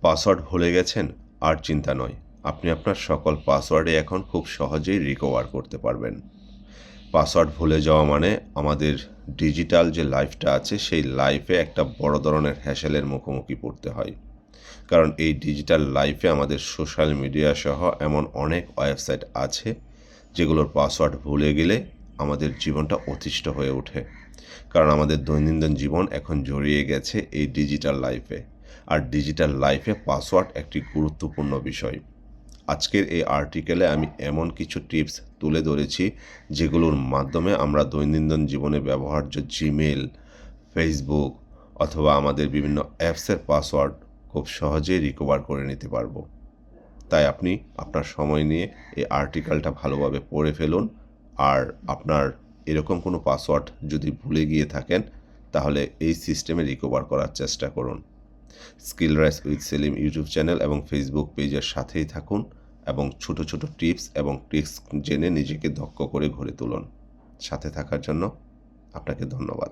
Password ভুলে গেছেন? আর চিন্তা নয়। আপনি আপনার সকল পাসওয়ার্ডে এখন খুব সহজেই রিকভার করতে পারবেন। পাসওয়ার্ড ভুলে যাওয়া মানে আমাদের ডিজিটাল যে লাইফটা আছে, সেই লাইফে একটা বড় ধরনের হ্যাসেলের মুখোমুখি পড়তে হয়। কারণ এই ডিজিটাল লাইফে আমাদের সোশ্যাল মিডিয়া সহ এমন অনেক ওয়েবসাইট আছে, যেগুলোর পাসওয়ার্ড ভুলে গেলে আমাদের জীবনটা অতিষ্ঠ হয়ে ওঠে। কারণ আমাদের দৈনন্দিন জীবন এখন জড়িয়ে গেছে এই ডিজিটাল লাইফে। আর ডিজিটাল লাইফে পাসওয়ার্ড একটি গুরুত্বপূর্ণ বিষয়। আজকের এই আর্টিকেলে আমি এমন কিছু টিপস তুলে ধরেছি, যেগুলোর মাধ্যমে আমরা দৈনন্দিন জীবনে ব্যবহার্য জিমেল, ফেসবুক অথবা আমাদের বিভিন্ন অ্যাপসের পাসওয়ার্ড খুব সহজেই রিকভার করে নিতে পারবো। তাই আপনি আপনার সময় নিয়ে এই আর্টিকেলটা ভালোভাবে পড়ে ফেলুন। আর আপনার এরকম কোনো পাসওয়ার্ড যদি ভুলে গিয়ে থাকেন, তাহলে এই সিস্টেমে রিকভার করার চেষ্টা করুন। Skill rise with Salim YouTube channel এবং ফেসবুক পেজের সাথেই থাকুন এবং ছোট ছোট টিপস এবং ট্রিক্স জেনে নিজেকে দক্ষ করে গড়ে তুলুন। সাথে থাকার জন্য আপনাকে ধন্যবাদ।